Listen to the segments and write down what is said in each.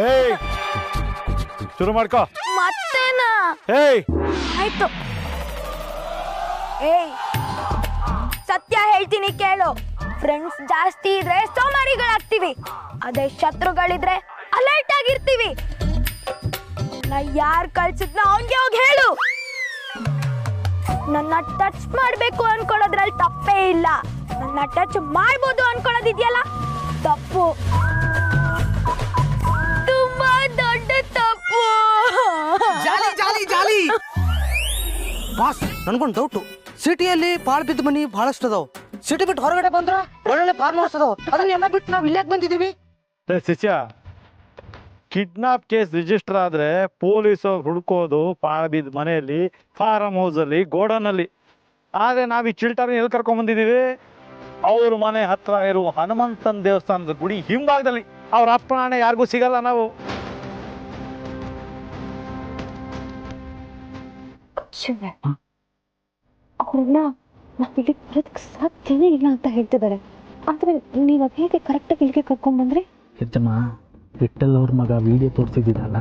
ಏಯ್ ಶುರು ಮಾಡ್ಕೋ. ಮತ್ತೇನಾ? ಏಯ್ ಆಯ್ತು. ಏಯ್ ಸತ್ಯ ಹೇಳ್ತೀನಿ ಕೇಳು. ಫ್ರೆಂಡ್ಸ್ ಜಾಸ್ತಿ ಇದ್ರೆ ಸೋಮಾರಿಗಳಾಗ್ತೀವಿ, ಅದೇ ಶತ್ರುಗಳಿದ್ರೆ ಅಲರ್ಟ್ ಆಗಿರ್ತೀವಿ. ನಾ ಯಾರ್ ಕಳ್ಸಿದ್ನ ಅವನ್ಗೆ ಹೋಗಿ ಹೇಳು. ನನ್ನ ಟಚ್ ಮಾಡ್ಬೇಕು ಅನ್ಕೊಳ್ಳೋದ್ರಲ್ಲಿ ತಪ್ಪೇ ಇಲ್ಲ, ನನ್ನ ಟಚ್ ಮಾಡ್ಬೋದು ಅನ್ಕೊಳ್ಳೋದಿದ್ಯಲ್ಲ ತಪ್ಪು, ತುಂಬಾ ದೊಡ್ಡ ತಪ್ಪು. ಜಾಲಿ ಜಾಲಿ ಜಾಲಿ ಬಾಸ್, ನನ್ಗೊಂದು ಡೌಟು. ಸಿಟಿಯಲ್ಲಿ ಪಾಳ್ ಬಿದ್ದ ಮನಿ ಬಹಳಷ್ಟು ಅದಾವ. ಸಿಟಿ ಬಿಟ್ಟು ಹೊರಗಡೆ ಬಂದ್ರ ಒಳ್ಳೊಳ್ಳೆ ಫಾರ್ಮ್ ಹೌಸ್ ಅದಾವ. ಅದನ್ನೆಲ್ಲ ಬಿಟ್ಟು ನಾವು ಇಲ್ಲಾಕ್ ಬಂದಿದೀವಿ? ಶಿಷ್ಯ, ಕಿಡ್ನಾಪ್ ಕೇಸ್ ರಿಜಿಸ್ಟರ್ ಆದ್ರೆ ಪೊಲೀಸರು ಹುಡುಕೋದು ಪಾಳ ಬಿದ್ದ ಮನೆಯಲ್ಲಿ, ಫಾರಂ ಹೌಸ್ ಅಲ್ಲಿ, ಗೋಡನ್ ಆದ್ರೆ ನಾವ್ ಈ ಚಿಲ್ಟರ್ನ ಎಲ್ಲಿ ಕರ್ಕೊಂಡ್ ಬಂದಿದೀವಿ? ಅವ್ರ ಮನೆ ಹತ್ರ ಇರುವ ಹನುಮಂತನ ದೇವಸ್ಥಾನದ ಗುಡಿ ಹಿಂಭಾಗದಲ್ಲಿ. ಅವ್ರ ಅಪ್ಪಣೆ ಯಾರಿಗೂ ಸಿಗಲ್ಲ. ನಾವು ಅವ್ರನ್ನ ನಾವು ಇಲ್ಲಿಗೆ ಬರೋದಕ್ಕೆ ಸಾಧ್ಯನೇ ಇಲ್ಲ ಅಂತ ಹೇಳ್ತಿದ್ದಾರೆ. ಆದ್ರೆ ನೀವು ಅದು ಹೇಗೆ ಕರೆಕ್ಟಾಗಿ ಇಲ್ಲಿಗೆ ಕರ್ಕೊಂಡ್ಬಂದ್ರಿ? ಹೆಚ್ಚಮ್ಮ, ವಿಠಲ್ ಅವ್ರ ಮಗ ವಿಡಿಯೋ ತೋರಿಸಿದ್ದೀನಲ್ಲ,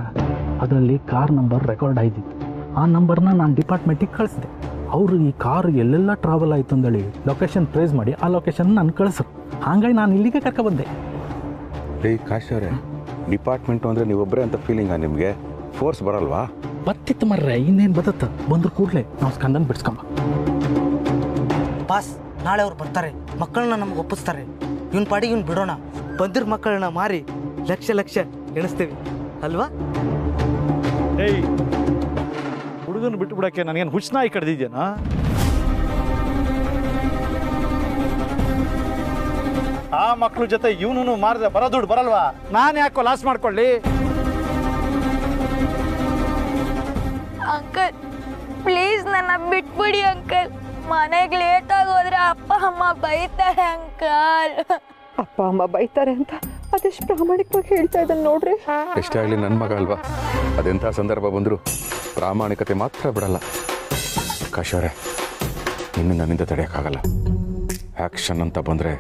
ಅದರಲ್ಲಿ ಕಾರ್ ನಂಬರ್ ರೆಕಾರ್ಡ್ ಆಯ್ತಿತ್ತು. ಆ ನಂಬರ್ನ ನಾನು ಡಿಪಾರ್ಟ್ಮೆಂಟಿಗೆ ಕಳಿಸಿದೆ. ಅವರು ಈ ಕಾರ್ ಎಲ್ಲೆಲ್ಲ ಟ್ರಾವೆಲ್ ಆಯಿತು ಅಂದೇಳಿ ಲೊಕೇಶನ್ ಟ್ರೇಸ್ ಮಾಡಿ ಆ ಲೊಕೇಶನ್ ನಾನು ಕಳಿಸ್ರು. ಹಾಗಾಗಿ ನಾನು ಇಲ್ಲಿಗೆ ಕರ್ಕೊಬಂದೆ. ರೀ ಕಾಶ್ ಅವರೇ, ಡಿಪಾರ್ಟ್ಮೆಂಟು ಅಂದರೆ ನೀವೊಬ್ಬರೇ ಅಂತ ಫೀಲಿಂಗಾ ನಿಮಗೆ? ಫೋರ್ಸ್ ಬರಲ್ವಾ? ಬತ್ತಿತ್ತು ಮರ್ರೆ, ಇನ್ನೇನು ಬದತ್ತ ಬಂದ್ರು ಕೂಡಲೇ ನಾವು ಸ್ಕಂದನ್ ಬಿಡ್ಸ್ಕೊಂಬ. ಬಾಸ್, ನಾಳೆ ಅವ್ರು ಬರ್ತಾರೆ, ಮಕ್ಕಳನ್ನ ನಮ್ಗೆ ಒಪ್ಪಿಸ್ತಾರೆ. ಇವನ್ ಪಾಡಿಗೆ ಇವ್ನು ಬಿಡೋಣ. ಬಂದಿರ ಮಕ್ಕಳನ್ನ ಮಾರಿ ಲಕ್ಷ ಲಕ್ಷ ಎಣಿಸ್ತೇವೆ ಅಲ್ವಾ? ಏಯ್, ಹುಡುಗನ ಬಿಟ್ಟು ಬಿಡಕ್ಕೆ ನನಗೇನು ಹುಚ್ಚನಾಯಿ ಕಡ್ದಿದ್ಯಾನ? ಆ ಮಕ್ಳ ಜೊತೆ ಇವನು ಮಾರಿದ್ರೆ ಬರೋ ದುಡ್ಡು ಬರಲ್ವಾ? ನಾನು ಯಾಕೋ ಲಾಸ್ ಮಾಡ್ಕೊಳ್ಳಿ? ಅಂಕಲ್ ಪ್ಲೀಸ್ ನನ್ನ ಬಿಟ್ಬಿಡಿ ಅಂಕಲ್. ಮನೆಗೆ ಲೇಟ್ ಆಗೋದ್ರೆ ಅಪ್ಪ ಅಮ್ಮ ಬೈತಾರೆ ಅಂಕಲ್. ಅಪ್ಪ ಅಮ್ಮ ಬೈತಾರೆ ಅಂತ ಅದೆಷ್ಟು ಪ್ರಾಮಾಣಿಕವಾಗಿ ಹೇಳ್ತಾ ಇದ್ದಾನೆ ನೋಡ್ರಿ. ಎಷ್ಟೇ ಆಗಲಿ ನನ್ನ ಮಗ ಅಲ್ವಾ? ಅದೆಂಥ ಸಂದರ್ಭ ಬಂದರೂ ಪ್ರಾಮಾಣಿಕತೆ ಮಾತ್ರ ಬಿಡಲ್ಲ. ಕಾಶ್ ಅವರೇ, ಇನ್ನು ನನ್ನಿಂದ ತಡೆಯೋಕ್ಕಾಗಲ್ಲ. ಆ್ಯಕ್ಷನ್ ಅಂತ ಬಂದರೆ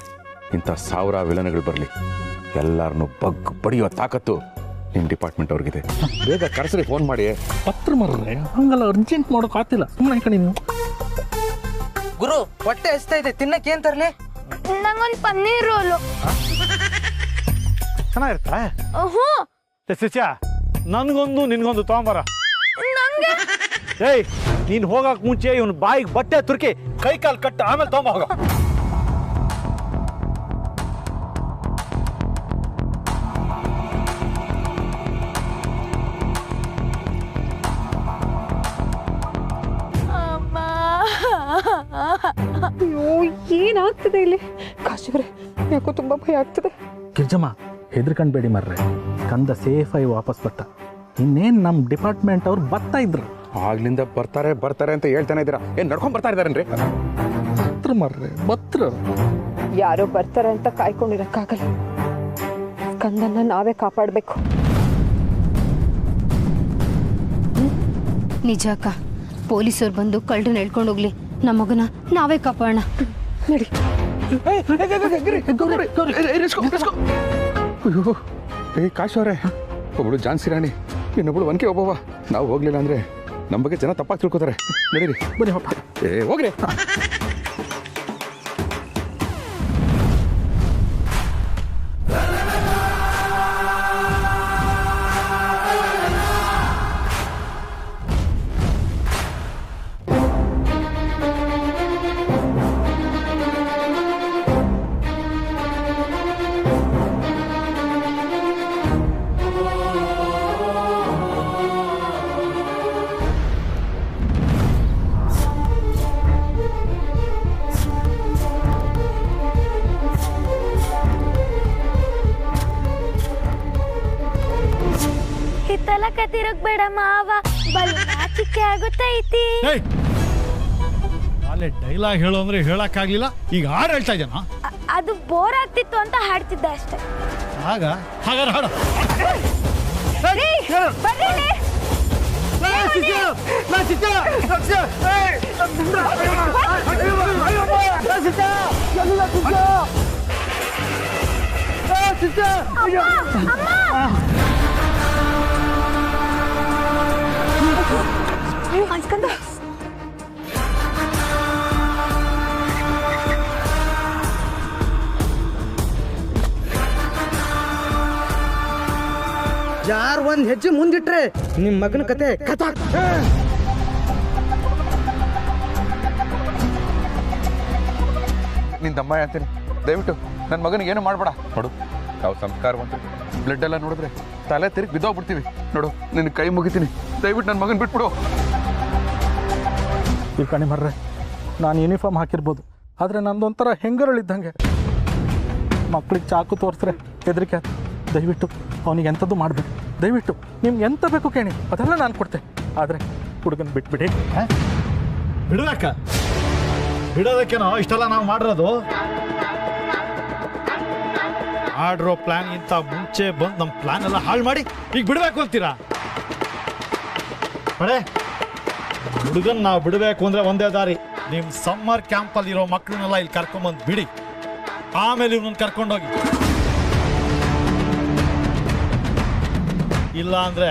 ಇಂಥ ಸಾವಿರ ವಿಲನ್ಗಳು ಬರಲಿ, ಎಲ್ಲರನ್ನೂ ಬಡಿಯೋ ತಾಕತ್ತು ನಿಮ್ಮ ಡಿಪಾರ್ಟ್ಮೆಂಟ್ ಅವ್ರಿಗಿದೆ. ಬೇಗ ಕರೆಸ್ರಿ, ಫೋನ್ ಮಾಡಿ. ಪತ್ರ ಮರ್ರೆ, ಹಂಗಲ್ಲ ಅರ್ಜೆಂಟ್ ಮಾಡೋಕೆ ಆಗ್ತಿಲ್ಲ. ಸುಮ್ಮನೆ ಕಣಿ ನೀವು. ಗುರು, ಹೊಟ್ಟೆ ಹಸ್ತಾ ಇದೆ, ತಿನ್ನಕ್ಕೆ ಏನ್ ತರಲಿ? ನಂಗೊಂದು ಪನ್ನೀರ್ ರೋಲು. ಚೆನ್ನಾಗಿರ್ತಾ? ಹ್ಞೂ. ಶಿಷ್ಯ, ನನ್ಗೊಂದು ನಿನ್ಗೊಂದು ತಗೊಂಬರ. ನಂಗೆ ಏಯ್, ನೀನ್ ಹೋಗಕ್ ಮುಂಚೆ ಇವನು ಬಾಯಿಗೆ ಬಟ್ಟೆ ತುರ್ಕಿ ಕೈ ಕಾಲು ಕಟ್ಟ, ಆಮೇಲೆ ತಗೊಂಬ ಹೋಗ. ಅಯ್ಯೋ, ಏನಾಗ್ತದೆ ಇಲ್ಲಿ? ಕಾಶಿವ್ರೆ, ಯಾಕೋ ತುಂಬಾ ಭಯ ಆಗ್ತದೆ. ಗಿರ್ಜಮ್ಮ, ಹೆದರ್ಕೊಂಡ್ಬೇಡಿ ಮರ್ರೆ, ಕಂದ ಸೇಫಾಗಿ ವಾಪಸ್ ಬತ್ತ. ಇನ್ನೇನು ನಮ್ಮ ಡಿಪಾರ್ಟ್ಮೆಂಟ್ ಅವ್ರು ಬರ್ತಾ ಇದ್ರು. ಆಗ್ಲಿಂದ ಬರ್ತಾರೆ ಬರ್ತಾರೆ ಅಂತ ಹೇಳ್ತಾನೆ ಇದ್ದೀರಾ? ಏನು ನಡ್ಕೊಂಡ್ ಬರ್ತಾ ಇದ್ದಾರೇನ್ರಿ? ಬತ್ರ ಮರ್ರೆ, ಬತ್ರ. ಯಾರೋ ಬರ್ತಾರೆ ಅಂತ ಕಾಯ್ಕೊಂಡಿರಕ್ಕಾಗಲ್ಲ. ಕಂದನ್ನ ನಾವೇ ಕಾಪಾಡಬೇಕು. ನಿಜ ಅಕ್ಕ, ಪೊಲೀಸರು ಬಂದು ಕಳ್ಳನ ಹೇಳ್ಕೊಂಡು ಹೋಗ್ಲಿ, ನಮ್ಮ ಮಗನ ನಾವೇ ಕಾಪಾಡೋಣ. ನಡಿ. ಅಯ್ಯೋ, ಕಾಶ್ ಅವರೇ, ಒಬ್ಬಳು ಜಾನ್ಸಿ ರಾಣಿ, ಇನ್ನೊಬ್ಳು ಒನ್ಕೆ ಒಬ್ಬವ. ನಾವು ಹೋಗ್ಲಿಲ್ಲ ಅಂದ್ರೆ ನಮ್ಮ ಬಗ್ಗೆ ಜನ ತಪ್ಪಾಗಿ ತಿಳ್ಕೊತಾರೆ. ನಡೀರಿ, ಬನ್ನಿ ಹೋಗ್ಪ. ಹೋಗ್ರಿ. ಹಿತ್ತಲಕ ತಿರುಗ್ಬೇಡ ಮಾವ, ಬಲ್ ನಾಚಿಕೆ ಆಗುತ್ತೈತಿ. ಅಲ್ಲೇ ಡೈಲಾಗ್ ಹೇಳೋ ಅಂದ್ರೆ ಹೇಳಕ್ಕಾಗ್ಲಿಲ್ಲ, ಈಗ ಹಾಡು ಹೇಳ್ತಾ ಇದ್ದಾನ. ಅದು ಬೋರ್ ಆಗ್ತಿತ್ತು ಅಂತ ಹಾಡ್ತಿದ್ದೆ ಅಷ್ಟೇ. ಆಗ ಹಾಗಾದ್ರೆ ಹಾಡು. ಅನ್ಸ್ಕಂದ ಯಾರು ಒಂದ್ ಹೆಜ್ಜೆ ಮುಂದಿಟ್ರೆ ನಿಮ್ ಮಗನ ಕತೆ ಕಥಾ. ನಿನ್ ತಮ್ಮ ಅಂತೀನಿ, ದಯವಿಟ್ಟು ನನ್ನ ಮಗನಿಗೆ ಏನು ಮಾಡ್ಬೇಡ. ನೋಡು, ನಾವು ಸಂಸ್ಕಾರವಂತರು, ಬ್ಲಡ್ ಎಲ್ಲ ನೋಡಿದ್ರೆ ತಲೆ ತಿರುಗಿ ಬಿದ್ದೋಗ್ಬಿಡ್ತೀವಿ. ನೋಡು, ನಿನ್ನ ಕೈ ಮುಗಿತೀನಿ, ದಯವಿಟ್ಟು ನನ್ನ ಮಗನ ಬಿಟ್ಬಿಡು. ಈ ಕಣಿ ಮರ್ರೆ, ನಾನು ಯೂನಿಫಾರ್ಮ್ ಹಾಕಿರ್ಬೋದು, ಆದರೆ ನಂದೊಂಥರ ಹೆಂಗರಳಿದ್ದಂಗೆ. ಮಕ್ಳಿಗೆ ಚಾಕು ತೋರಿಸ್ರೆ ಹೆದರಿಕೆ. ದಯವಿಟ್ಟು ಅವನಿಗೆ ಎಂಥದ್ದು ಮಾಡಬೇಡಿ. ದಯವಿಟ್ಟು ನಿಮ್ಗೆ ಎಂತ ಬೇಕು ಕೇಳಿ, ಅದೆಲ್ಲ ನಾನು ಕೊಡ್ತೆ. ಆದರೆ ಹುಡುಗನ ಬಿಟ್ಬಿಡಿ. ಬಿಡ್ಬೇಕ? ಬಿಡೋದಕ್ಕೇನೋ ಇಷ್ಟೆಲ್ಲ ನಾವು ಮಾಡಿರೋದು. ಆಡ್ರೋ ಪ್ಲಾನ್ ಇಂತ ಮುಂಚೆ ಬಂದು ನಮ್ಮ ಪ್ಲಾನ್ ಎಲ್ಲ ಹಾಳು ಮಾಡಿ ಈಗ ಬಿಡಬೇಕು ಅಂತೀರಾ? ಬಡೇ ಹುಡುಗನ್ ನಾವು ಬಿಡಬೇಕು ಅಂದ್ರೆ ಒಂದೇ ದಾರಿ, ನಿಮ್ಮ ಸಮ್ಮರ್ ಕ್ಯಾಂಪಲ್ಲಿ ಇರೋ ಮಕ್ಕಳನ್ನೆಲ್ಲ ಇಲ್ಲಿ ಕರ್ಕೊಂಬಂದು ಬಿಡಿ, ಆಮೇಲೆ ಇವನನ್ನು ಕರ್ಕೊಂಡೋಗಿ. ಇಲ್ಲ ಅಂದ್ರೆ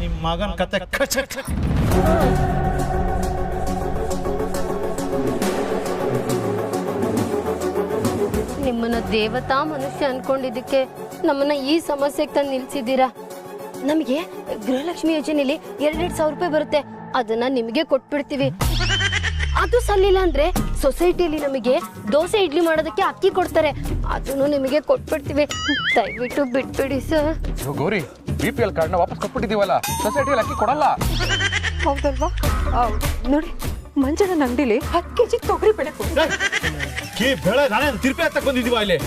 ನಿಮ್ಮ ಮಗನ ಕತೆ ಕಚ. ನಿಮ್ಮನ್ನ ದೇವತಾ ಮನುಷ್ಯ ಅನ್ಕೊಂಡಿದ್ದಕ್ಕೆ ನಮ್ಮನ್ನ ಈ ಸಮಸ್ಯೆಗೆ ತಂದು ನಿಲ್ಸಿದ್ದೀರಾ. ನಮಗೆ ಗೃಹಲಕ್ಷ್ಮಿ ಯೋಜನೆಯಲ್ಲಿ 2,000 ರೂಪಾಯಿ ಬರುತ್ತೆ, ಅದನ್ನ ನಿಮಗೆ ಕೊಟ್ಬಿಡ್ತೀವಿ. ಅದು ಸಲ್ಲಿಲ್ಲ ಅಂದ್ರೆ ಸೊಸೈಟಿಯಲ್ಲಿ ನಮಗೆ ದೋಸೆ ಇಡ್ಲಿ ಮಾಡೋದಕ್ಕೆ ಅಕ್ಕಿ ಕೊಡ್ತಾರೆ, ಅದನ್ನು ನಿಮಗೆ ಕೊಟ್ಬಿಡ್ತೀವಿ. ದಯವಿಟ್ಟು ಬಿಟ್ಬಿಡಿ ಸರ್. ಗೌರಿ, BPL ಕಾರ್ಡ್ನ ವಾಪಸ್ ಕೊಟ್ಬಿಟ್ಟಿದೀವಲ್ಲ, ಸೊಸೈಟಿಯಲ್ಲಿ ಅಕ್ಕಿ ಕೊಡಲ್ಲ. ಹೌದಲ್ವಾ? ನೋಡಿ, ಮಂಜಣ್ಣನ ಅಂಗಡಿಲಿ 10 kg ತೊಗರಿ ಬೇಳೆ ಬೆಳೆ ನಾನೇ ತಿರುಪಿ ಹತ್ತಕ್ಕೆ ಬಂದಿದ್ದೀವ ಇಲ್ಲಿ.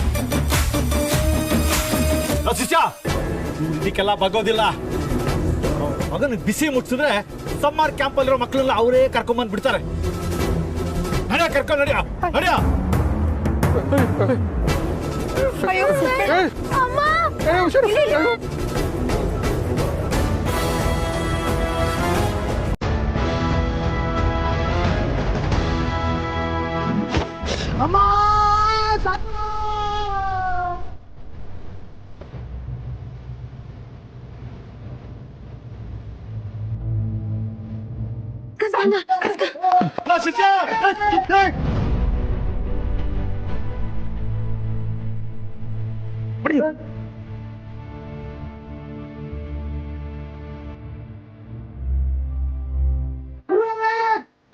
ಶಿಷ್ಯ, ಇದಕ್ಕೆಲ್ಲ ಬಗೋದಿಲ್ಲ. ಮಗನ ಬಿಸಿ ಮುಟ್ಸಿದ್ರೆ ಸಮ್ಮರ್ ಕ್ಯಾಂಪಲ್ಲಿರೋ ಮಕ್ಕಳೆಲ್ಲ ಅವರೇ ಕರ್ಕೊಂಬಂದು ಬಿಡ್ತಾರೆ. ನಡಿಯ, ಕರ್ಕೊಂಡು ನಡಿಯ ನಡಿಯ. ಅಮ್ಮ ಶಿಷ್ಯ,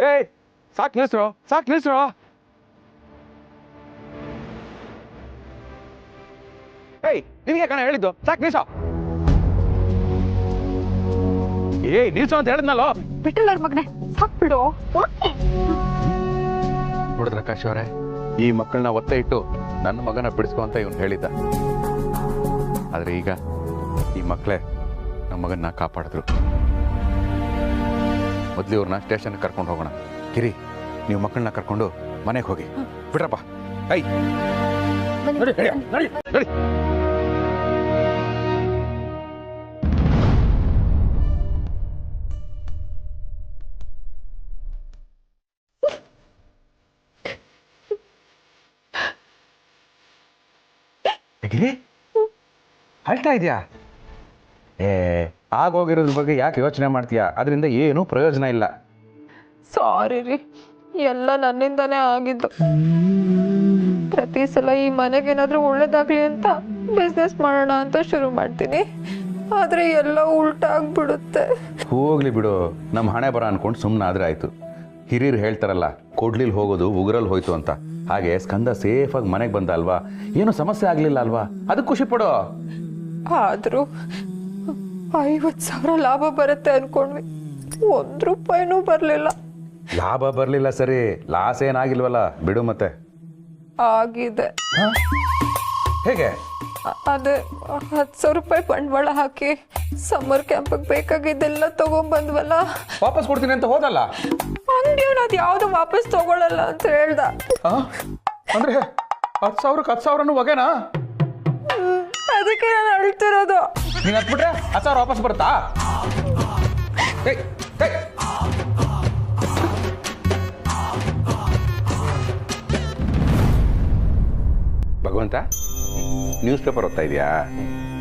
ಏಯ್, ಸಾಕು ನಿಲ್ಸ್ರೋ, ಸಾಕು ನಿಲ್ಸ್ರೋ. ಏಯ್, ನಿನಗೆ ಕಣ ಹೇಳಿದ್ದು, ಸಾಕು ನಿಲ್ಸೋ. ಏಯ್, ನಿಲ್ಸೋ ಅಂತ ಹೇಳಿದ್ನಲ್ಲೋ. ಬಿಟ್ಟಲ್ಲ ಮಗನೆ, ಸಾಕ್ಬಿಡು. ನೋಡಿದ್ರ ಕಾಶಿ ಅವರೇ, ಈ ಮಕ್ಕಳನ್ನ ಒತ್ತೆ ಇಟ್ಟು ನನ್ನ ಮಗನ ಬಿಡಿಸ್ಕೊ ಅಂತ ಇವನು ಹೇಳಿದ್ದ. ಆದ್ರೆ ಈಗ ಈ ಮಕ್ಕಳೇ ನಮ್ಮ ಮಗನ್ನ ಕಾಪಾಡಿದ್ರು. ಮೊದಲು ಇವ್ರನ್ನ ಸ್ಟೇಷನ್ಗೆ ಕರ್ಕೊಂಡು ಹೋಗೋಣ. ಕಿರಿ, ನೀವು ಮಕ್ಕಳನ್ನ ಕರ್ಕೊಂಡು ಮನೆಗೆ ಹೋಗಿ ಬಿಡ್ರಪ್ಪ. ಐ ನಡಿ, ನಡಿ, ನಡಿ. ಗಿರಿ, ಅಳ್ತಾ ಇದೆಯಾ? ಆಗೋಗಿರೋದ್ರ ಬಗ್ಗೆ ಯಾಕೆ ಯೋಚನೆ ಮಾಡ್ತೀಯಾ? ಅದರಿಂದ ಏನೂ ಪ್ರಯೋಜನ ಇಲ್ಲ. ಸಾರಿ ರೀ, ಎಲ್ಲ ನನ್ನಿಂದಾನೇ ಆಗಿದ್ದು. ಪ್ರತಿ ಸಲ ಈ ಮನೆಗೇನಾದ್ರೂ ಒಳ್ಳೇದಾಗ್ಲಿ ಅಂತ ಬಿಸ್ನೆಸ್ ಮಾಡೋಣ ಅಂತ ಶುರು ಮಾಡ್ತೀನಿ, ಆದ್ರೆ ಎಲ್ಲ ಉಲ್ಟಾ ಆಗ್ಬಿಡುತ್ತೆ. ಹೋಗ್ಲಿ ಬಿಡು, ನಮ್ಮ ಹಣೆ ಬರ ಅನ್ಕೊಂಡು ಸುಮ್ಮನೆ ಆದ್ರೆ ಆಯ್ತು. ಹಿರಿಯರು ಹೇಳ್ತಾರಲ್ಲ, ಕೊಡ್ಲಿಲ್ ಹೋಗೋದು ಉಗುರಲ್ಲಿ ಹೋಯ್ತು ಅಂತ. ಹಾಗೆ ಸ್ಕಂದ ಸೇಫಾಗಿ ಮನೆಗೆ ಬಂದ ಅಲ್ವಾ, ಏನು ಸಮಸ್ಯೆ ಆಗ್ಲಿಲ್ಲ ಅಲ್ವಾ, ಅದಕ್ಕೆ ಖುಷಿ ಪಡೋ. ಆದ್ರೂ 50,000 ಲಾಭ ಬರುತ್ತೆ ಅನ್ಕೊಂಡ್ವಿ, 1 ರೂಪಾಯಿನೂ ಬರ್ಲಿಲ್ಲ. ಲಾಭ ಬರ್ಲಿಲ್ಲ ಸರಿ, ಲಾಸ್ ಏನಾಗಿಲ್ವಲ್ಲ, ಬಿಡು. ಮತ್ತೆ ಆಗಿದೆ. ಹೇಗೆ? ಅದೇ 10,000 ರೂಪಾಯಿ ಬಂಡವಾಳ ಹಾಕಿ ಸಮ್ಮರ್ ಕ್ಯಾಂಪಿಗೆ ಬೇಕಾಗಿದ್ದೆಲ್ಲ ತಗೊಂಡ್ಬಂದ್ವಲ್ಲ. ವಾಪಸ್ ಕೊಡ್ತೀನಿ ಅಂತ ಹೋದಲ್ಲ, ಅಂಗಡಿಯವನು ಅದು ಯಾವ್ದು ವಾಪಸ್ ತಗೊಳ್ಳಲ್ಲ ಅಂತ ಹೇಳ್ದ. ಅಂದ್ರೆ 10,000ಕ್ಕೆ 10,000 ಒಗೆನಾ? ಅದಕ್ಕೆ ನಾನು ಅಳ್ತಿರೋದು. ನೀನ್ ಹತ್ಬಿಟ್ರೆ 10,000 ವಾಪಸ್ ಬರುತ್ತಾ? ಭಗವಂತ, ನ್ಯೂಸ್ ಪೇಪರ್ ಓದ್ತಾ ಇದೆಯಾ?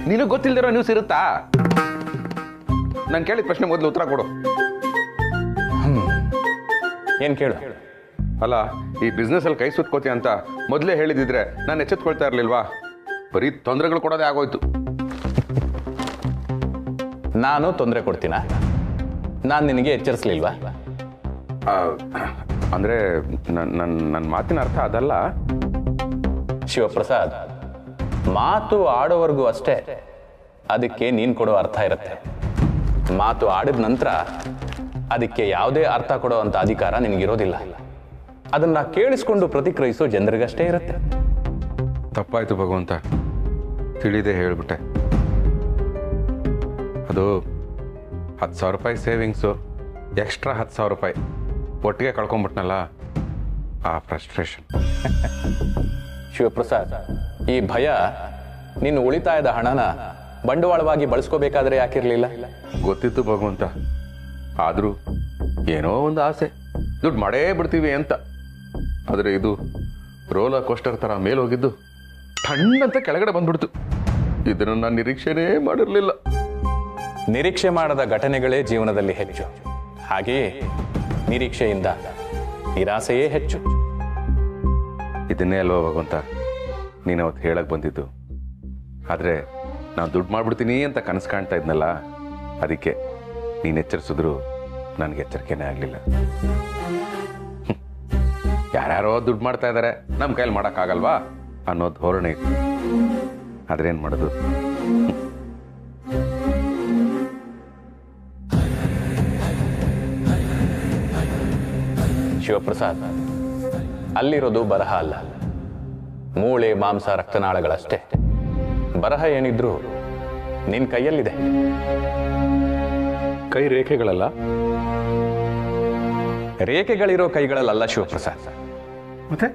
ನಿನಗೆ ಗೊತ್ತಿಲ್ದಿರೋ ನ್ಯೂಸ್ ಇರುತ್ತಾ? ನಾನು ಕೇಳಿದ ಪ್ರಶ್ನೆ ಮೊದಲು ಉತ್ತರ ಕೊಡು. ಏನು ಕೇಳು. ಅಲ್ಲ, ಈ ಬಿಸ್ನೆಸ್ಸಲ್ಲಿ ಕೈ ಸುತ್ಕೋತಿ ಅಂತ ಮೊದಲೇ ಹೇಳಿದಿದ್ರೆ ನಾನು ಎಚ್ಚೆತ್ಕೊಳ್ತಾ ಇರಲಿಲ್ವಾ? ಬರೀ ತೊಂದರೆಗಳು ಕೊಡೋದೇ ಆಗೋಯ್ತು. ನಾನು ತೊಂದರೆ ಕೊಡ್ತೀನ? ನಾನು ನಿನಗೆ ಎಚ್ಚರಿಸ್ಲಿಲ್ವಾ? ಅಂದರೆ ನನ್ನ ಮಾತಿನ ಅರ್ಥ ಅದಲ್ಲ. ಶಿವಪ್ರಸಾದ್, ಮಾತು ಆಡೋವರೆಗೂ ಅಷ್ಟೇ ಅದಕ್ಕೆ ನೀನು ಕೊಡೋ ಅರ್ಥ ಇರುತ್ತೆ. ಮಾತು ಆಡಿದ ನಂತರ ಅದಕ್ಕೆ ಯಾವುದೇ ಅರ್ಥ ಕೊಡೋ ಅಂತ ಅಧಿಕಾರ ನಿನಗಿರೋದಿಲ್ಲ. ಅದನ್ನ ಕೇಳಿಸ್ಕೊಂಡು ಪ್ರತಿಕ್ರಿಯಿಸೋ ಜನರಿಗಷ್ಟೇ ಇರುತ್ತೆ. ತಪ್ಪಾಯ್ತು ಭಗವಂತ, ತಿಳಿದೇ ಹೇಳ್ಬಿಟ್ಟೆ. ಅದು 10,000 ರೂಪಾಯಿ ಸೇವಿಂಗ್ಸು, ಎಕ್ಸ್ಟ್ರಾ 10,000 ರೂಪಾಯಿ ಒಟ್ಟಿಗೆ ಕಳ್ಕೊಂಬಿಟ್ನಲ್ಲ, ಆ ಫ್ರಸ್ಟ್ರೇಷನ್. ಶಿವಪ್ರಸಾದ್, ಈ ಭಯ ನಿನ್ನ ಉಳಿತಾಯದ ಹಣನ ಬಂಡವಾಳವಾಗಿ ಬಳಸ್ಕೋಬೇಕಾದ್ರೆ ಯಾಕಿರ್ಲಿಲ್ಲ? ಗೊತ್ತಿತ್ತು ಭಗವಂತ, ಆದರೂ ಏನೋ ಒಂದು ಆಸೆ, ದುಡ್ಡು ಮಾಡೇ ಬಿಡ್ತೀವಿ ಅಂತ. ಆದರೆ ಇದು ರೋಲರ್ ಕೋಸ್ಟರ್ ಥರ ಮೇಲೆ ಹೋಗಿದ್ದು ಥಣ್ಣಂತ ಕೆಳಗಡೆ ಬಂದ್ಬಿಡ್ತು. ಇದನ್ನು ನಾನು ನಿರೀಕ್ಷೆನೇ ಮಾಡಿರಲಿಲ್ಲ. ನಿರೀಕ್ಷೆ ಮಾಡದ ಘಟನೆಗಳೇ ಜೀವನದಲ್ಲಿ ಹೆಚ್ಚು. ಹಾಗೆಯೇ ನಿರೀಕ್ಷೆಯಿಂದ ನಿರಾಸೆಯೇ ಹೆಚ್ಚು. ಇದನ್ನೇ ಅಲ್ವಾ ಭಗವಂತ ನೀನು ಅವತ್ತು ಹೇಳಕ್ಕೆ ಬಂದಿದ್ದು. ಆದರೆ ನಾನು ದುಡ್ಡು ಮಾಡ್ಬಿಡ್ತೀನಿ ಅಂತ ಕನಸು ಕಾಣ್ತಾ ಇದ್ನಲ್ಲ, ಅದಕ್ಕೆ ನೀನು ಎಚ್ಚರಿಸಿದ್ರು ನನಗೆ ಎಚ್ಚರಿಕೆನೇ ಆಗಲಿಲ್ಲ. ಯಾರ್ಯಾರೋ ದುಡ್ಡು ಮಾಡ್ತಾ ಇದ್ದಾರೆ, ನಮ್ಮ ಕೈಯಲ್ಲಿ ಮಾಡೋಕ್ಕಾಗಲ್ವಾ ಅನ್ನೋ ಧೋರಣೆ ಇತ್ತು. ಆದ್ರೇನು ಮಾಡೋದು? ಶಿವಪ್ರಸಾದ್, ಅಲ್ಲಿರೋದು ಬರಹ ಅಲ್ಲ, ಮೂಳೆ ಮಾಂಸ ರಕ್ತನಾಳಗಳಷ್ಟೇ. ಬರಹ ಏನಿದ್ರು ನಿನ್ನ ಕೈಯಲ್ಲಿದೆ. ಕೈ ರೇಖೆಗಳಲ್ಲ? ರೇಖೆಗಳಿರೋ ಕೈಗಳಲ್ಲ ಶಿವಪ್ರಸಾದ್, ಮತ್ತೆ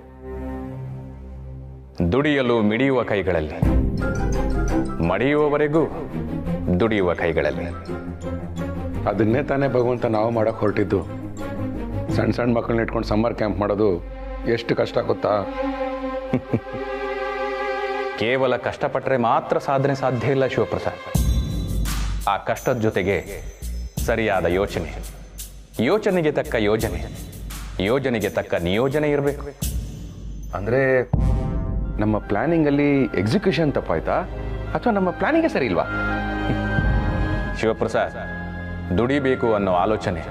ದುಡಿಯಲು ಮಿಡಿಯುವ ಕೈಗಳಲ್ಲಿ, ಮಡಿಯುವವರೆಗೂ ದುಡಿಯುವ ಕೈಗಳಲ್ಲಿ. ಅದನ್ನೇ ತಾನೇ ಭಗವಂತ ನಾವು ಮಾಡೋಕೆ ಹೊರಟಿದ್ದು. ಸಣ್ಣ ಸಣ್ಣ ಮಕ್ಕಳನ್ನ ಇಟ್ಕೊಂಡು ಸಮ್ಮರ್ ಕ್ಯಾಂಪ್ ಮಾಡೋದು ಎಷ್ಟು ಕಷ್ಟ ಗೊತ್ತಾ? ಕೇವಲ ಕಷ್ಟಪಟ್ಟರೆ ಮಾತ್ರ ಸಾಧನೆ ಸಾಧ್ಯ ಇಲ್ಲ ಶಿವಪ್ರಸಾದ್. ಆ ಕಷ್ಟದ ಜೊತೆಗೆ ಸರಿಯಾದ ಯೋಚನೆ, ಯೋಚನೆಗೆ ತಕ್ಕ ಯೋಜನೆ, ಯೋಜನೆಗೆ ತಕ್ಕ ನಿಯೋಜನೆ ಇರಬೇಕು. ಅಂದರೆ ನಮ್ಮ ಪ್ಲಾನಿಂಗಲ್ಲಿ ಎಕ್ಸಿಕ್ಯೂಷನ್ ತಪ್ಪಾಯ್ತಾ ಅಥವಾ ನಮ್ಮ ಪ್ಲಾನಿಂಗೇ ಸರಿ ಇಲ್ವಾ? ಶಿವಪ್ರಸಾದ್, ದುಡಿಬೇಕು ಅನ್ನೋ ಆಲೋಚನೆ,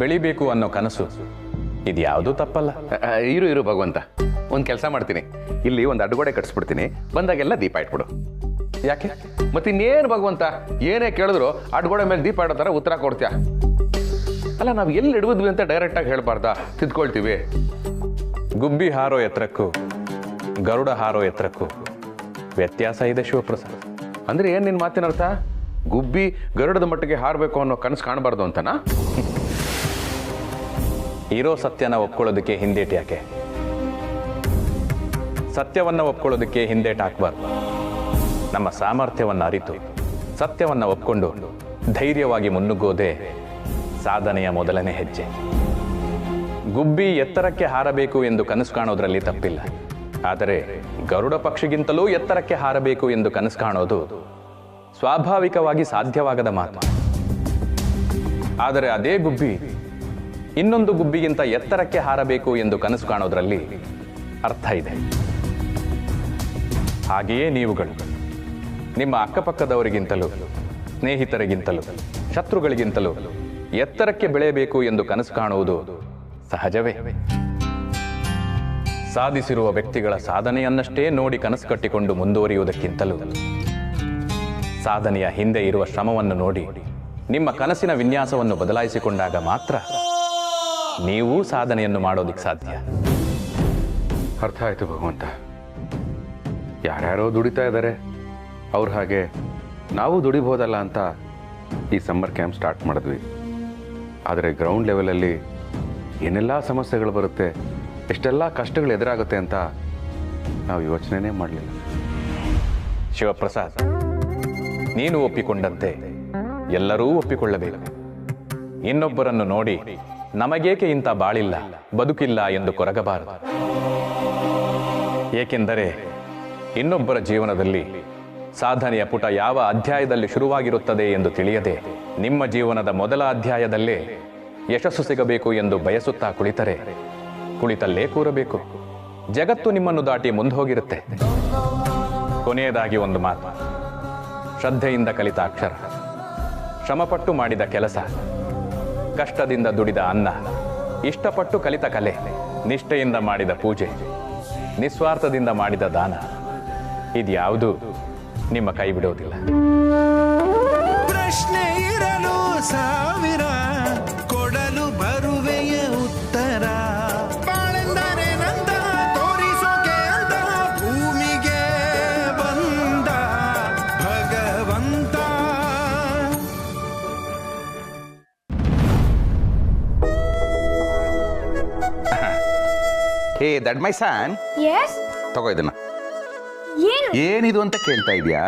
ಬೆಳಿಬೇಕು ಅನ್ನೋ ಕನಸು, ಇದ್ಯಾವುದೂ ತಪ್ಪಲ್ಲ. ಇರು ಭಗವಂತ, ಒಂದು ಕೆಲಸ ಮಾಡ್ತೀನಿ. ಇಲ್ಲಿ ಒಂದು ಅಡ್ಗೋಡೆ ಕಟ್ಸ್ಬಿಡ್ತೀನಿ, ಬಂದಾಗೆಲ್ಲ ದೀಪ ಇಟ್ಬಿಡು. ಯಾಕೆ? ಮತ್ತಿನ್ನೇನು ಭಗವಂತ, ಏನೇ ಕೇಳಿದ್ರು ಅಡ್ಗೋಡೆ ಮೇಲೆ ದೀಪ ಇಡೋ ಥರ ಉತ್ತರ ಕೊಡ್ತೀಯ. ಅಲ್ಲ, ನಾವು ಎಲ್ಲಿ ಇಡ್ಬಿದ್ವಿ ಅಂತ ಡೈರೆಕ್ಟಾಗಿ ಹೇಳ್ಬಾರ್ದಾ? ತಿದ್ಕೊಳ್ತೀವಿ. ಗುಬ್ಬಿ ಹಾರೋ ಎತ್ತರಕ್ಕೂ ಗರುಡ ಹಾರೋ ಎತ್ತರಕ್ಕೂ ವ್ಯತ್ಯಾಸ ಇದೆ ಶಿವಪ್ರಸಾದ್. ಅಂದ್ರೆ ಏನ್ ನಿನ್ ಮಾತಿನ ಅರ್ಥ? ಗುಬ್ಬಿ ಗರುಡದ ಮಟ್ಟಿಗೆ ಹಾರಬೇಕು ಅನ್ನೋ ಕನಸು ಕಾಣಬಾರ್ದು ಅಂತನಾ? ಇರೋ ಸತ್ಯನ ಒಪ್ಕೊಳ್ಳೋದಕ್ಕೆ ಹಿಂದೇಟು ಯಾಕೆ? ಸತ್ಯವನ್ನ ಒಪ್ಕೊಳ್ಳೋದಕ್ಕೆ ಹಿಂದೇಟು ಹಾಕಬಾರ್ದು. ನಮ್ಮ ಸಾಮರ್ಥ್ಯವನ್ನು ಅರಿತು ಸತ್ಯವನ್ನ ಒಪ್ಕೊಂಡು ಧೈರ್ಯವಾಗಿ ಮುನ್ನುಗ್ಗೋದೇ ಸಾಧನೆಯ ಮೊದಲನೇ ಹೆಜ್ಜೆ. ಗುಬ್ಬಿ ಎತ್ತರಕ್ಕೆ ಹಾರಬೇಕು ಎಂದು ಕನಸು ಕಾಣೋದ್ರಲ್ಲಿ ತಪ್ಪಿಲ್ಲ. ಆದರೆ ಗರುಡ ಪಕ್ಷಿಗಿಂತಲೂ ಎತ್ತರಕ್ಕೆ ಹಾರಬೇಕು ಎಂದು ಕನಸು ಕಾಣೋದು ಸ್ವಾಭಾವಿಕವಾಗಿ ಸಾಧ್ಯವಾಗದ ಮಾತು. ಆದರೆ ಅದೇ ಗುಬ್ಬಿ ಇನ್ನೊಂದು ಗುಬ್ಬಿಗಿಂತ ಎತ್ತರಕ್ಕೆ ಹಾರಬೇಕು ಎಂದು ಕನಸು ಕಾಣೋದ್ರಲ್ಲಿ ಅರ್ಥ ಇದೆ. ಹಾಗೆಯೇ ನೀವುಗಳು ನಿಮ್ಮ ಅಕ್ಕಪಕ್ಕದವರಿಗಿಂತಲೂ, ಸ್ನೇಹಿತರಿಗಿಂತಲೂ, ಶತ್ರುಗಳಿಗಿಂತಲೂ ಎತ್ತರಕ್ಕೆ ಬೆಳೆಯಬೇಕು ಎಂದು ಕನಸು ಕಾಣುವುದು ಸಹಜವೇ. ಸಾಧಿಸಿರುವ ವ್ಯಕ್ತಿಗಳ ಸಾಧನೆಯನ್ನಷ್ಟೇ ನೋಡಿ ಕನಸು ಕಟ್ಟಿಕೊಂಡು ಮುಂದುವರಿಯುವುದಕ್ಕಿಂತಲೂ ಸಾಧನೆಯ ಹಿಂದೆ ಇರುವ ಶ್ರಮವನ್ನು ನೋಡಿ ನಿಮ್ಮ ಕನಸಿನ ವಿನ್ಯಾಸವನ್ನು ಬದಲಾಯಿಸಿಕೊಂಡಾಗ ಮಾತ್ರ ನೀವು ಸಾಧನೆಯನ್ನು ಮಾಡೋದಿಕ್ಕೆ ಸಾಧ್ಯ. ಅರ್ಥ ಆಯ್ತು ಭಗವಂತ. ಯಾರ್ಯಾರೋ ದುಡಿತಾ ಇದ್ದಾರೆ, ಅವ್ರ ಹಾಗೆ ನಾವು ದುಡಿಬೋದಲ್ಲ ಅಂತ ಈ ಸಮ್ಮರ್ ಕ್ಯಾಂಪ್ ಸ್ಟಾರ್ಟ್ ಮಾಡಿದ್ವಿ. ಆದರೆ ಗ್ರೌಂಡ್ ಲೆವೆಲಲ್ಲಿ ಏನೆಲ್ಲ ಸಮಸ್ಯೆಗಳು ಬರುತ್ತೆ, ಎಷ್ಟೆಲ್ಲ ಕಷ್ಟಗಳು ಎದುರಾಗುತ್ತೆ ಅಂತ ನಾವು ಯೋಚನೆನೇ ಮಾಡಲಿಲ್ಲ. ಶಿವಪ್ರಸಾದ್, ನೀನು ಒಪ್ಪಿಕೊಂಡಂತೆ ಎಲ್ಲರೂ ಒಪ್ಪಿಕೊಳ್ಳಬೇಕು. ಇನ್ನೊಬ್ಬರನ್ನು ನೋಡಿ ನಮಗೇಕೆ ಇಂಥ ಬಾಳಿಲ್ಲ, ಬದುಕಿಲ್ಲ ಎಂದು ಕೊರಗಬಾರದು. ಏಕೆಂದರೆ ಇನ್ನೊಬ್ಬರ ಜೀವನದಲ್ಲಿ ಸಾಧನೆಯ ಪುಟ ಯಾವ ಅಧ್ಯಾಯದಲ್ಲಿ ಶುರುವಾಗಿರುತ್ತದೆ ಎಂದು ತಿಳಿಯದೆ ನಿಮ್ಮ ಜೀವನದ ಮೊದಲ ಅಧ್ಯಾಯದಲ್ಲೇ ಯಶಸ್ಸು ಸಿಗಬೇಕು ಎಂದು ಬಯಸುತ್ತಾ ಕುಳಿತರೆ ಕುಳಿತಲ್ಲೇ ಕೂರಬೇಕು. ಜಗತ್ತು ನಿಮ್ಮನ್ನು ದಾಟಿ ಮುಂದೆ ಹೋಗಿರುತ್ತೆ. ಕೊನೆಯದಾಗಿ ಒಂದು ಮಾತು, ಶ್ರದ್ಧೆಯಿಂದ ಕಲಿತ ಅಕ್ಷರ, ಶ್ರಮಪಟ್ಟು ಮಾಡಿದ ಕೆಲಸ, ಕಷ್ಟದಿಂದ ದುಡಿದ ಅನ್ನ, ಇಷ್ಟಪಟ್ಟು ಕಲಿತ ಕಲೆ, ನಿಷ್ಠೆಯಿಂದ ಮಾಡಿದ ಪೂಜೆ, ನಿಸ್ವಾರ್ಥದಿಂದ ಮಾಡಿದ ದಾನ, ಇದ್ಯಾವುದೂ ನಿಮ್ಮ ಕೈ ಬಿಡೋದಿಲ್ಲ. ಪ್ರಶ್ನೆ ಇರಲು ಸಾವಿರ ಕೊಡಲು ಬರುವೆಯ ಉತ್ತರ. ಬಾಳೆಂದರೆ ನಂದ ತೋರಿಸೋಕೆ ಅಂತ ಭೂಮಿಗೆ ಬಂದ ಭಗವಂತ. ಹೇ ದಟ್ ಮೈ ಸನ್, ಎಸ್ ತಗೋ ಇದನ್ನ. ಏನು ಏನಿದು ಅಂತ ಕೇಳ್ತಾ ಇದೆಯಾ?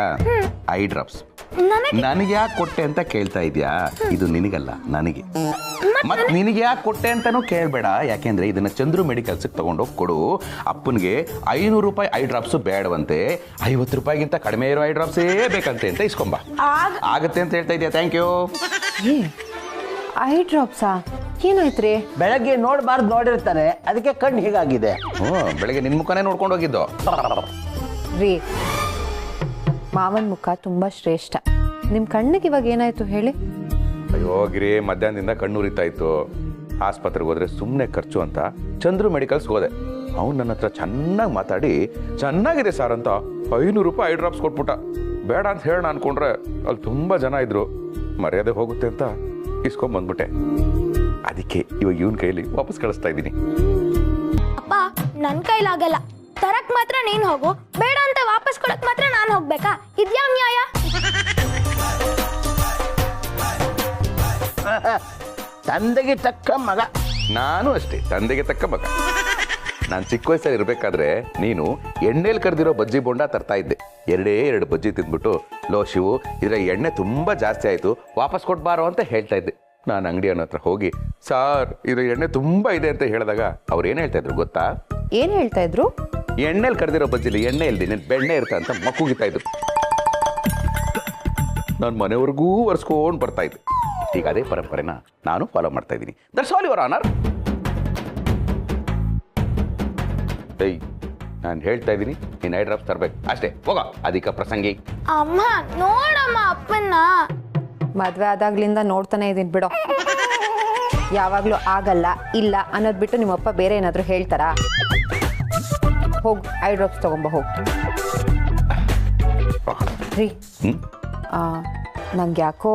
Eye drops. ನನಗೆ ಯಾಕೆ ಕೊಟ್ಟೆ ಅಂತ ಕೇಳ್ತಾ ಇದೆಯಾ? ಇದು ನಿನಗಲ್ಲ, ನನಗೆ. ಮತ್ ನಿನಗೆ ಯಾಕೆ ಕೊಟ್ಟೆ ಅಂತಾನೂ ಕೇಳಬೇಡ, ಯಾಕೆಂದ್ರೆ ಇದನ್ನ ಚಂದ್ರು ಮೆಡಿಕಲ್ಸ್ ತಗೊಂಡೋಗಿ ಕೊಡು. ಅಪ್ಪನಿಗೆ 500 ರೂಪಾಯಿ ಐ ಡ್ರಾಪ್ಸ್ ಬೇಡವಂತೆ, 50 ರೂಪಾಯಿಗಿಂತ ಕಡಿಮೆ ಇರೋ ಐ ಡ್ರಾಪ್ಸೇ ಬೇಕಂತೆ ಅಂತ ಇಸ್ಕೊಂಬ. ಆಗತ್ತೆ ಅಂತ ಹೇಳ್ತಾ ಇದೆಯಾ? Thank you. ಐ ಡ್ರಾಪ್ಸಾ? ಏನಾಯ್ತ್ರಿ? ಬೆಳಗ್ಗೆ ನೋಡಬಾರ್ದು ನೋಡಿರ್ತಾನೆ, ಅದಕ್ಕೆ ಕಣ್ಣು ಹೀಗಾಗಿದೆ. ಬೆಳಗ್ಗೆ ನಿನ್ ಮುಖನೇ ನೋಡ್ಕೊಂಡು ಹೋಗಿದ್ದು ರೀ. ಮಾವನ್ ಮುಖ ತುಂಬಾ ಶ್ರೇಷ್ಠ. ನಿಮ್ ಕಣ್ಣಿಗೆ ಇವಾಗ ಏನಾಯ್ತು ಹೇಳಿ? ಅಯ್ಯೋ ಗಿರಿ, ಮಧ್ಯಾಹ್ನದಿಂದ ಕಣ್ಣು ಉರಿತಾ ಇತ್ತು. ಆಸ್ಪತ್ರೆಗೆ ಹೋದ್ರೆ ಸುಮ್ಮನೆ ಖರ್ಚು ಅಂತ ಚಂದ್ರು ಮೆಡಿಕಲ್ಸ್ಗೆ ಹೋದೆ. ಅವ್ನು ನನ್ನ ಹತ್ರ ಚೆನ್ನಾಗಿ ಮಾತಾಡಿ, ಚೆನ್ನಾಗಿದೆ ಸರ್ ಅಂತ 500 ರೂಪಾಯಿ ಐ ಡ್ರಾಪ್ಸ್ ಕೊಟ್ಬಿಟ್ಟ. ಬೇಡ ಅಂತ ಹೇಳೋಣ ಅನ್ಕೊಂಡ್ರೆ ಅಲ್ಲಿ ತುಂಬಾ ಜನ ಇದ್ರು, ಮರ್ಯಾದೆ ಹೋಗುತ್ತೆ ಅಂತ ಇಸ್ಕೊಂಡ್ ಬಂದ್ಬಿಟ್ಟೆ. ಅದಕ್ಕೆ ಇವಾಗ ಇವನ್ ಕೈಲಿ ವಾಪಸ್ ಕಳಿಸ್ತಾ ಇದ್ದೀನಿ. ಅಪ್ಪ, ನನ್ ಕೈಲಾಗಲ್ಲ. ತರಕ್ ಮಾತ್ರ ನೀನ್ ಹೋಗು, ಬೇಡ ಅಂತ ವಾಪಸ್ ಕೊಡಕ್ ಮಾತ್ರ ನಾನ್ ಹೋಗ್ಬೇಕಾ? ಇದ್ಯಾವ ನ್ಯಾಯ? ತಂದೆಗೆ ತಕ್ಕ ಮಗ. ನಾನು ಅಷ್ಟೇ, ತಂದೆಗೆ ತಕ್ಕ ಮಗ. ನಾನು ಚಿಕ್ಕ ವಯಸ್ಸಲ್ಲಿ ಇರ್ಬೇಕಾದ್ರೆ ನೀನು ಎಣ್ಣೆಲಿ ಕರೆದಿರೋ ಬಜ್ಜಿ ಬೋಂಡ ತರ್ತಾ ಇದ್ದೆ. 2 ಬಜ್ಜಿ ತಿಂದ್ಬಿಟ್ಟು, ಲೋ ಶಿವು, ಇದ್ರ ಎಣ್ಣೆ ತುಂಬಾ ಜಾಸ್ತಿ ಆಯ್ತು, ವಾಪಸ್ ಕೊಟ್ಬಾರೋ ಅಂತ ಹೇಳ್ತಾ ಇದ್ದೆ. ನಾನು ಅಂಗಡಿಯವ್ರ ಹತ್ರ ಹೋಗಿ, ಸಾರ್ ಇದ್ರ ಎಣ್ಣೆ ತುಂಬಾ ಇದೆ ಅಂತ ಹೇಳಿದಾಗ ಅವ್ರು ಏನ್ ಹೇಳ್ತಾ ಇದ್ರು ಗೊತ್ತಾ? ಏನ್ ಹೇಳ್ತಾ ಇದ್ರು? ಎಣ್ಣೆಲಿ ಕರೆದಿರೋ ಬಜ್ಜಿಲಿ ಎಣ್ಣೆ ಇಲ್ದಿ ಬೆಣ್ಣೆ ಇರ್ತಾ ಅಂತ ಮಕ್ಕುಗಿತಾ ಇದ್ರು. ನಾನು ಮನೆವರೆಗೂ ಒರೆಸ್ಕೊಂಡು ಬರ್ತಾ ಇದ್ದೆ. ಈಗ ಅದೇ ಪರಂಪರೆನ ನಾನು ಫಾಲೋ ಮಾಡ್ತಾ ಇದ್ದೀನಿ. That's all your honour. ಏಯ್, ನಾನು ಹೇಳ್ತಾ ಇದ್ದೀನಿ, ನೀನು ಐ ಡ್ರಾಪ್ಸ್ ತರ್ಬೇಕು ಅಷ್ಟೇ. ಹೋಗ ಅಧಿಕ ಪ್ರಸಂಗಿ. ಅಮ್ಮ ನೋಡಮ್ಮ ಅಪ್ಪನ್ನ. ಮದ್ವೆ ಆದಾಗ್ಲಿಂದ ನೋಡ್ತಾನೆ ಇದೀನಿ ಬಿಡೋ. ಯಾವಾಗ್ಲೂ ಆಗಲ್ಲ ಇಲ್ಲ ಅನ್ನೋದ್ ಬಿಟ್ಟು ನಿಮ್ಮಪ್ಪ ಬೇರೆ ಏನಾದ್ರು ಹೇಳ್ತಾರಾ? ಹೋಗ್ ಐ ಡ್ರಾಪ್ಸ್ ತಗೊಂಬ ಹೋಗ್. ರೀ, ನಂಗೆ ಯಾಕೋ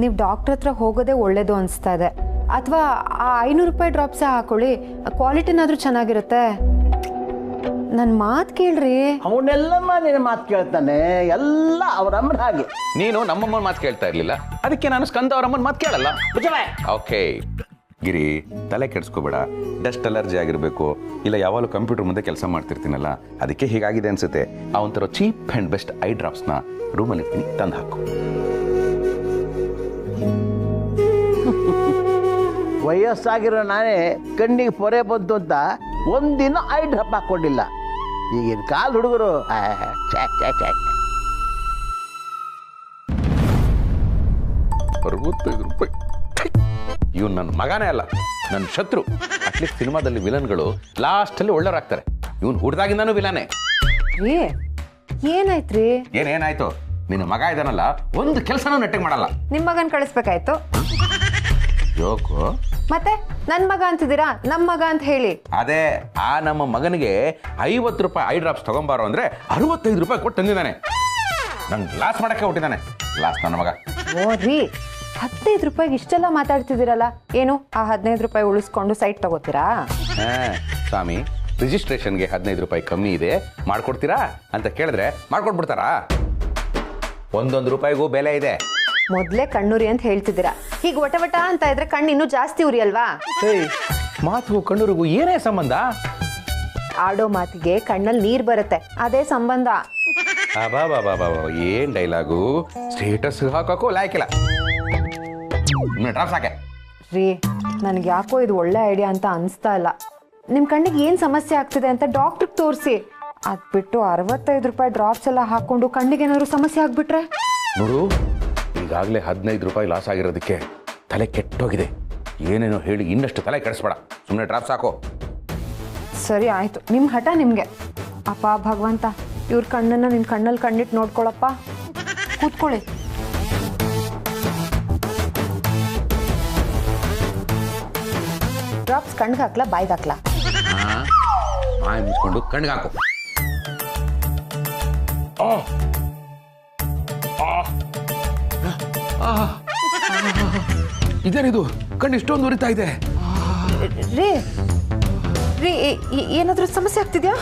ನೀವು ಡಾಕ್ಟರ್ ಹತ್ರ ಹೋಗೋದೇ ಒಳ್ಳೇದು ಅನಿಸ್ತಾ ಇದೆ. ಅಥವಾ ಆ 500 ರೂಪಾಯಿ ಡ್ರಾಪ್ಸೇ ಹಾಕೊಳ್ಳಿ, ಕ್ವಾಲಿಟಿನಾದ್ರೂ ಚೆನ್ನಾಗಿರುತ್ತೆ. ನನ್ನ ಮಾತು ಕೇಳ್ರಿ. ಅವನೆಲ್ಲಮ್ಮ ನಿನ್ನ ಮಾತು ಕೇಳ್ತಾನೆ, ಎಲ್ಲ ಅವರಮ್ಮನ ಹಾಗೆ. ನೀನು ನಮ್ಮಮ್ಮನ ಮಾತು ಕೇಳ್ತಾ ಇರ್ಲಿಲ್ಲ, ಅದಕ್ಕೆ ನಾನು ಸ್ಕಂದ ಅವರಮ್ಮನ ಮಾತು ಕೇಳಲ್ಲ. ಓಕೆ ಗಿರಿ, ತಲೆ ಕೆಡಿಸ್ಕೋಬೇಡ. ಡಸ್ಟ್ ಅಲರ್ಜಿ ಆಗಿರಬೇಕು, ಇಲ್ಲ ಯಾವಾಗಲೂ ಕಂಪ್ಯೂಟರ್ ಮುಂದೆ ಕೆಲಸ ಮಾಡ್ತಿರ್ತೀನಲ್ಲ, ಅದಕ್ಕೆ ಹೀಗಾಗಿದೆ ಅನ್ಸುತ್ತೆ. ಆ ಒಂಥರ ಚೀಪ್ ಆ್ಯಂಡ್ ಬೆಸ್ಟ್ ಐ ಡ್ರಾಪ್ಸ್ನ ರೂಮಲ್ಲಿ ಇರ್ತೀನಿ, ತಂದು ಹಾಕು. ವಯಸ್ಸಾಗಿರೋ ನಾನೇ ಕಣ್ಣಿಗೆ ಪೊರೆ ಬಂತು ಅಂತ ಒಂದಿನ ಐ ಡ್ರಾಪ್ ಹಾಕೊಂಡಿಲ್ಲ. ಈಗಿನ ಕಾಲ ಹುಡುಗರು 65 ರೂಪಾಯಿ. ಇವ್ನು ನನ್ನ ಮಗನೇ ಅಲ್ಲ, ನನ್ನ ಶತ್ರು. ಅಟ್ಲೀಸ್ಟ್ ಸಿನಿಮಾದಲ್ಲಿ ವಿಲನ್ಗಳು ಲಾಸ್ಟಲ್ಲಿ ಒಳ್ಳೆಯರಾಗ್ತಾರೆ. ಇವನು ಹುಡ್ದಾಗಿಂದಾನು ವಿಲನೇ. ಏನಾಯ್ತ್ರಿ? ಏನಾಯ್ತು? ನಿನ್ನ ಮಗ ಇದಾನಲ್ಲ, ಒಂದು ಕೆಲಸನೂ ನೆಟ್ಟಿಗೆ ಮಾಡಲ್ಲ. ನಿಮ್ ಮಗನ್ ಕಳಿಸ್ಬೇಕಾಯ್ತು. ಯೋಕು ಮತ್ತೆ ನನ್ ಮಗ ಅಂತಿದ್ದೀರಾ, ನಮ್ ಮಗ ಅಂತ ಹೇಳಿ. ಅದೇ ಆ ನಮ್ಮ ಮಗನಿಗೆ 50 ರೂಪಾಯಿ ಐ ಡ್ರಾಪ್ಸ್ ತಗೊಂಬಾರೋ ಅಂದ್ರೆ 65 ರೂಪಾಯಿ ಕೊಟ್ಟು ತಂದಿದ್ದಾನೆ. ನಂಗೆ ಲಾಸ್ ಮಾಡಕ್ಕೆ ಹುಟ್ಟಿದ್ದಾನೆ. ಲಾಸ್ ನನ್ನ ಮಗ. ಓ ರೀ, 15 ರೂಪಾಯಿಗೆ ಇಷ್ಟೆಲ್ಲ ಮಾತಾಡ್ತಿದ್ದೀರಲ್ಲ, ಏನು ಆ 15 ರೂಪಾಯಿ ಉಳಿಸ್ಕೊಂಡು ಸೈಟ್ ತಗೋತೀರಾ? ಸ್ವಾಮಿ, ರಿಜಿಸ್ಟ್ರೇಷನ್ಗೆ 15 ರೂಪಾಯಿ ಕಮ್ಮಿ ಇದೆ, ಮಾಡ್ಕೊಡ್ತೀರಾ ಅಂತ ಕೇಳಿದ್ರೆ ಮಾಡ್ಕೊಟ್ಬಿಡ್ತಾರಾ? 1 ರೂಪಾಯಿಗೂ ಬೆಲೆ ಇದೆ. ಮೊದ್ಲೇ ಕಣ್ಣುರಿ ಅಂತ ಹೇಳ್ತಿದ್ದೀರಾ, ಹೀಗೆ ವಟ ಅಂತ ಇದ್ರೆ ಕಣ್ಣು ಇನ್ನೂ ಜಾಸ್ತಿ ಉರಿ ಅಲ್ವಾ? ಮಾತು ಕಣ್ಣೂರಿಗೂ ಏನೇ ಸಂಬಂಧ? ಆಡೋ ಮಾತಿಗೆ ಕಣ್ಣಲ್ಲಿ ನೀರ್ ಬರುತ್ತೆ, ಅದೇ ಸಂಬಂಧ. ಏನ್ ಡೈಲಾಗು, ಸ್ಟೇಟಸ್ ಹಾಕೋಕ್ಕೂ ಲಾಯ್ಕಿಲ್ಲ. ಡ್ರಾಪ್ಸ್ ಹಾಕೆ. ರೀ, ನನ್ಗೆ ಯಾಕೋ ಇದು ಒಳ್ಳೆ ಐಡಿಯಾ ಅಂತ ಅನಿಸ್ತಾ ಇಲ್ಲ. ನಿಮ್ ಕಣ್ಣಿಗೆ ಏನ್ ಸಮಸ್ಯೆ ಆಗ್ತಿದೆ ಅಂತ ಡಾಕ್ಟ್ರಿಗೆ ತೋರಿಸಿ. ಅದ್ ಬಿಟ್ಟು 65 ರೂಪಾಯಿ ಡ್ರಾಪ್ಸ್ ಎಲ್ಲ ಹಾಕೊಂಡು ಕಣ್ಣಿಗೆ ಏನಾದ್ರು ಸಮಸ್ಯೆ ಆಗ್ಬಿಟ್ರೆ? ನೋಡು, ಈಗಾಗಲೇ 15 ರೂಪಾಯಿ ಲಾಸ್ ಆಗಿರೋದಕ್ಕೆ ತಲೆ ಕೆಟ್ಟೋಗಿದೆ. ಏನೇನೋ ಹೇಳಿ ಇನ್ನಷ್ಟು ತಲೆ ಕೆಡಿಸ್ಬೇಡ, ಸುಮ್ಮನೆ ಡ್ರಾಪ್ ಸಾಕು. ಸರಿ ಆಯ್ತು, ನಿಮ್ಮ ಹಠ ನಿಮಗೆ. ಅಪ್ಪ ಭಗವಂತ, ಇವ್ರ ಕಣ್ಣನ್ನ ನಿನ್ನ ಕಣ್ಣಲ್ಲಿ ಕಣ್ಣಿಟ್ಟು ನೋಡ್ಕೊಳಪ್ಪ. ಕೂತ್ಕೊಳ್ಳಿ. ಡ್ರಾಪ್ಸ್ ಕಣ್ಗೆ ಹಾಕ್ಲಾ ಬಾಯ್ಗೆ ಹಾಕ್ಲಾ? ಬಾಯಿ ಮುಚ್ಕೊಂಡು ಕಣ್ಣಿಗೆ ಹಾಕು. ಇದೇನಿದು, ಕಣ್ಣು ಇಷ್ಟೊಂದು ಉರಿತಾ ಇದೆ. ರೀ ಏನಾದ್ರೂ ಸಮಸ್ಯೆ ಆಗ್ತಿದ್ಯಾ?